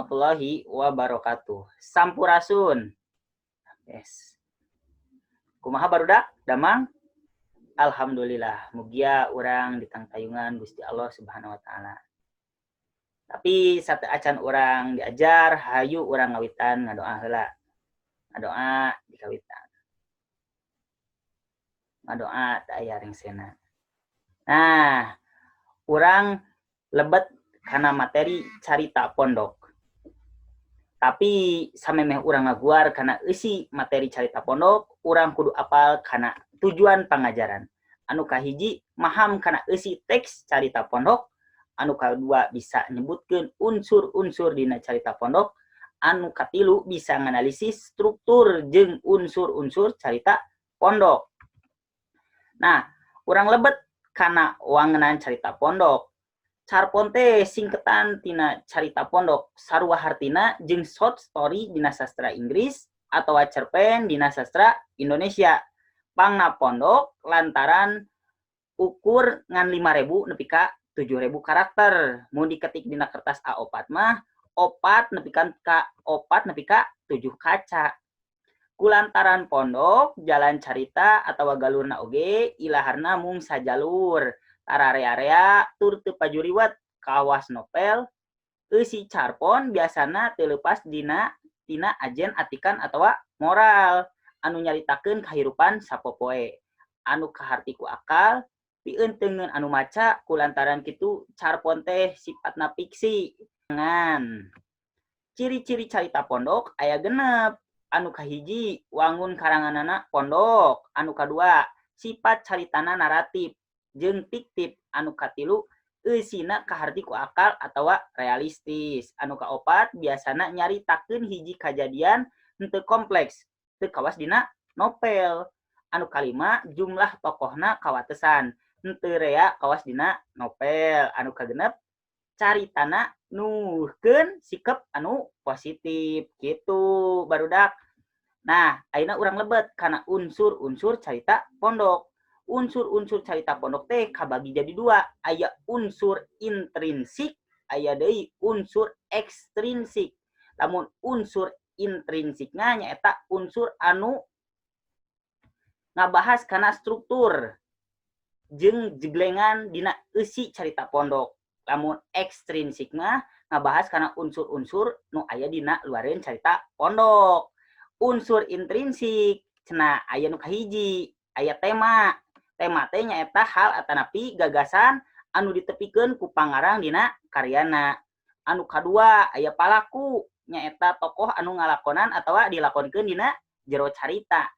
warahmatullahi wabarakatuh. Sampurasun. Yes. Kumaha barudak? Damang? Alhamdulillah. Mugia urang ditangtayungan Gusti Allah Subhanahu wa taala. Tapi sate acan urang diajar, hayu urang ngawitan ngadoa heula. Ngadoa dikawitan. Ngadoa teu aya rengsena. Nah, urang lebet kana materi carita pondok. Tapi samemeh urang ngaguar kana eusi materi carita pondok, urang kudu apal kana tujuan pangajaran. Anu kahiji maham kana eusi teks carita pondok, anu kadua bisa nyebutkeun unsur-unsur dina carita pondok, anu katilu bisa nganalisis struktur jeung unsur-unsur carita pondok. Nah, urang lebet kana wangenan carita pondok. Carpon teh singketan tina carita pondok, sarua hartina jeung short story dina sastra Inggris atau cerpen dina sastra Indonesia. Pangna pondok lantaran ukur ngan 5.000 nepi ka 7.000 karakter. Mun diketik dina kertas A4 mah 4 nepi ka 7 kaca. Kulantaran pondok, jalan carita atawa galurna oge ilaharna mung sajalur. Area tur teu pajuriwet kawas novel eusi carpon biasana teu leupas tina ajen atikan atawa moral anu nyaritakeun kahirupan sapopoe anu kaharti ku akal pieun teungeun anu maca kulantaran kitu carpon teh sifatna fiksi. Ngan ciri-ciri carita pondok aya genep. Anu kahiji wangun karanganana pondok, anu kadua sifat caritana naratif jeung fiktif, anu katilu eusina kaharti ku akal atawa realistis. Anu kaopat biasana nyaritakeun hiji kajadian henteu kompleks, teu kawas dina novel. Anu kalima jumlah tokohna kawatesan, henteu rea kawas dina novel. Anu kagenep caritana nuhkeun sikep anu positif kitu barudak. Nah, ayeuna urang lebet kana unsur-unsur carita pondok. Unsur-unsur carita pondok teh kabagi jadi dua, aya unsur intrinsik, aya deui unsur ekstrinsik. Lamun unsur intrinsikna nyaeta unsur anu ngabahas kana struktur jeung jeglengan dina eusi carita pondok. Lamun ekstrinsik mah ngabahas kana unsur-unsur nu aya dina luareun carita pondok. Unsur intrinsik cenah aya nu kahiji, aya tema. Tema teh nyaeta hal atanapi gagasan anu ditepikeun ku pangarang dina karyana. Anu kadua aya palaku, nyaeta tokoh anu ngalakonan atawa dilakonkeun dina jero carita.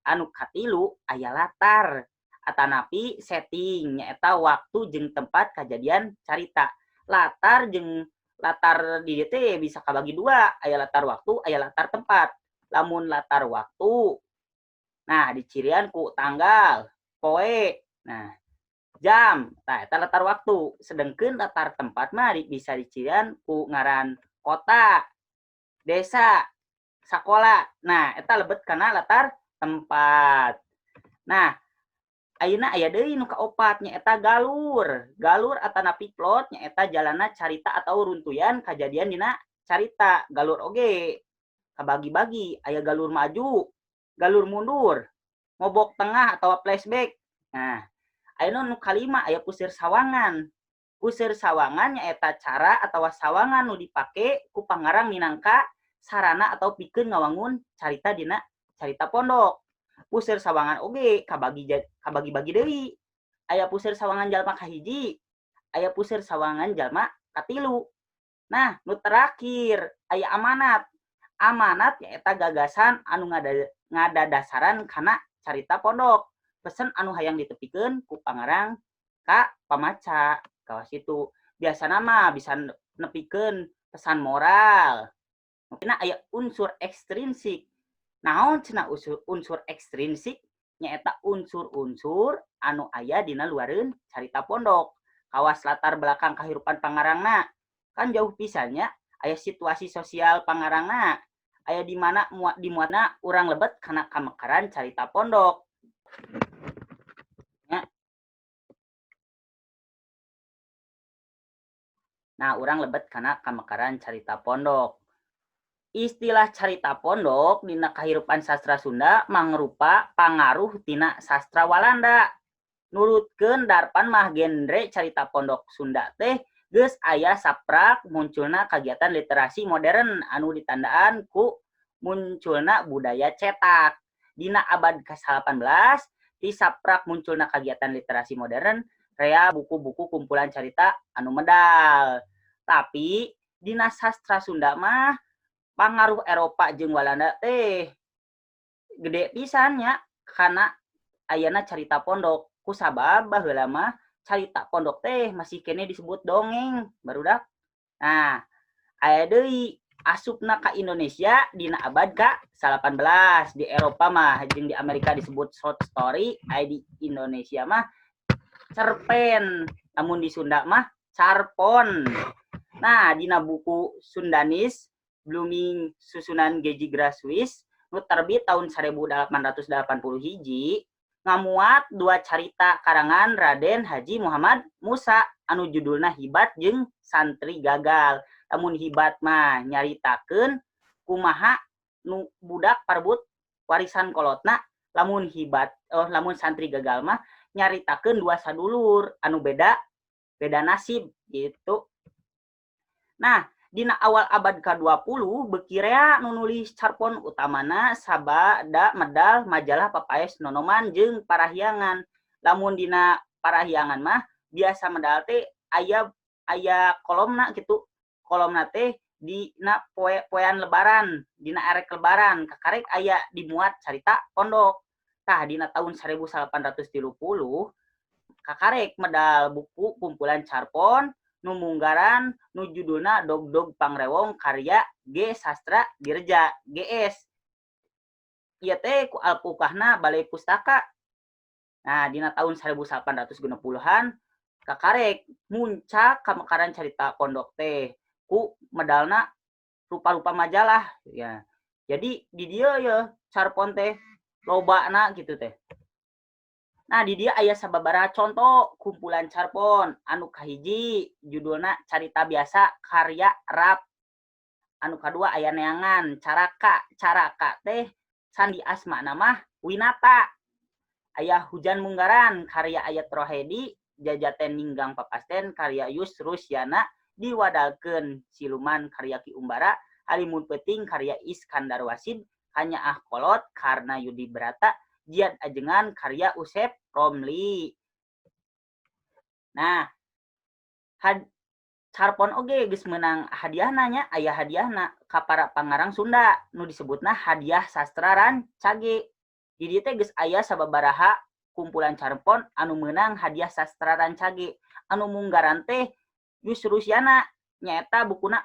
Anu katilu aya latar, atanapi setting, nyaeta waktu jeung tempat kajadian carita. Latar jeung latar di dieu teh bisa kabagi dua, aya latar waktu, aya latar tempat. Lamun latar waktu, nah dicirian ku tanggal, poe, nah jam, nah eta latar waktu. Sedengkeun latar tempat mah bisa dicirian ku ngaran kota, desa, sakola. Nah eta lebet kana latar tempat. Nah ayeuna aya deui nu kaopat nyaeta galur. Galur atanapi plot nyaeta jalanna carita atau runtuyan kajadian dina carita. Galur oge kabagi-bagi, aya galur maju, galur mundur, ngobok tengah atau flashback. Nah, ayeuna nu kalima aya puseur sawangan. Puseur sawangan nyaeta cara atawa sawangan nu dipake ku pangarang minangka sarana atau pikeun ngawangun carita dina carita pondok. Puseur sawangan oge kabagi-bagi deui. Aya puseur sawangan jalma kahiji, aya puseur sawangan jalma katilu. Nah, nu terakhir aya amanat. Amanat nyaeta gagasan anu ngadadasaran kana carita pondok. Pesen anu hayang ditepikeun ku pangarang ka pamaca. Kawas itu. Biasana mah bisa nepikeun pesan moral. Mungkin aya unsur ekstrinsik. Naon cenah unsur ekstrinsik? Nyaeta unsur-unsur anu aya dina luareun carita pondok. Kawas latar belakang kahirupan pangarangna. Kan jauh pisannya aya situasi sosial pangarangna. Aya di mana dimuatna urang lebet kana kamekaran carita pondok. Ya. Nah, urang lebet kana kamekaran carita pondok. Istilah carita pondok dina kahirupan sastra Sunda mangrupa pangaruh tina sastra Walanda. Nurutkeun Darpan mah genre carita pondok Sunda teh geus aya saprak munculna kagiatan literasi modern anu ditandaan ku munculna budaya cetak. Dina abad ke-18 di saprak munculna kagiatan literasi modern rea buku-buku kumpulan carita anu medal. Tapi dina sastra Sunda mah pangaruh Eropa jeung Walanda teh gede pisan nya karena ayana carita pondok. Kusabab baheula mah carita pondok teh masih kene disebut dongeng barudak. Nah, aya deui asupna ka Indonesia dina abad ka-18. Di Eropa mah jeung di Amerika disebut short story, aya di Indonesia mah cerpen, namun di Sunda mah carpon. Nah, dina buku Sundanis Blooming susunan Geji Graswis nu terbit tahun 1880 hiji ngamuat dua carita karangan Raden Haji Muhammad Musa anu judulna Hibat jeung Santri Gagal. Lamun Hibat mah nyaritakeun kumaha nu budak parbut warisan kolotna, lamun Santri Gagal mah nyaritakeun dua sadulur anu beda nasib gitu. Nah, dina awal abad ke-20 beuki rea nu nulis carpon utamana sabada medal majalah Papaes Nonoman jeung Parahyangan. Lamun dina Parahyangan mah biasa medal teh aya kolomna gitu. Kolomna teh dina poe-poean lebaran, dina arek lebaran kakarek aya dimuat carita pondok. Tah dina tahun 1830 kakarek medal buku kumpulan carpon nu munggaran nu judulna Dog-Dog Pangrewong karya G. Sastra Dirja GS. Ieu teh ku alpukahna Balai Pustaka. Nah, dina tahun 1860-an kakarek muncak kamekaran carita pondok teh ku medalna rupa-rupa majalah ya. Jadi di dieu ya carpon teh lobana gitu teh. Nah, di dia aya sababaraha contoh kumpulan carpon. Anu kahiji judulna Carita Biasa karya Rap. Anu kadua aya neangan Caraka. Caraka teh sandi asmana mah Winata. Aya Hujan Munggaran karya Ayat Rohedi. Jajaten Ninggang Papasten karya Yus Rusyana. Diwadalkeun Siluman karya Ki Umbara. Halimun Peuting karya Iskandar Wasid. Hanya Kolot karena Yudi Berata. Jiad Ajengan karya Usep Romli. Nah, carpon oge geus meunang hadiahna nya, aya hadiahna ka para pangarang Sunda nu disebutna hadiah sastra rancage. Di dieu teh geus aya sababaraha kumpulan carpon anu meunang hadiah sastra rancage. Anu munggaran teh Yusrusyana nyaeta bukuna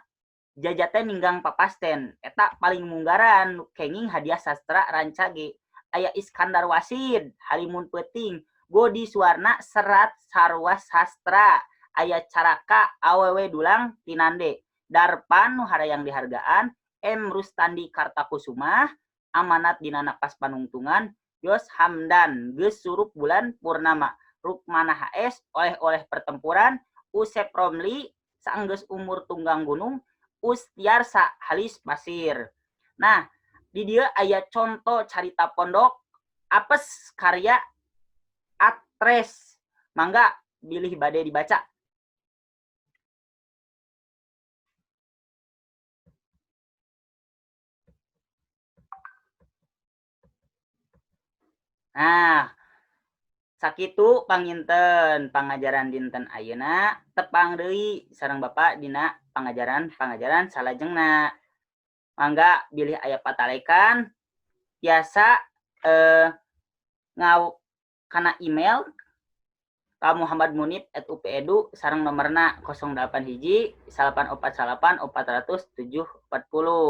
Jajaten Ninggang Papasten. Eta paling munggaran kenging hadiah sastra rancage. Aya Iskandar Wasid, Halimun Peuting, Godi Suwarna Serat Sarwa Sastra, aya Caraka Awewe Dulang Tinande, Darpan nu harayang dihargaan, M. Rustandi Kartakusuma, Amanat dina Napas Panungtungan, Yos Hamdan, Geus Surup Bulan Purnama, Rukmana HS, Oleh-oleh Pertempuran, Usep Romli, Saenggeus Umur Tunggang Gunung, Ustiarsa Halis Pasir. Nah, di dia aya contoh carita pondok apes karya Atres. Mangga bilih bade dibaca. Nah, sakitu panginten pangajaran dinten ayeuna tepang deui sareng Bapak dina pangajaran salajengna. Mangga bilih aya patalekan biasa kana email ka muhammadmunib@up.edu sareng nomerna 08 hiji 949 400 740.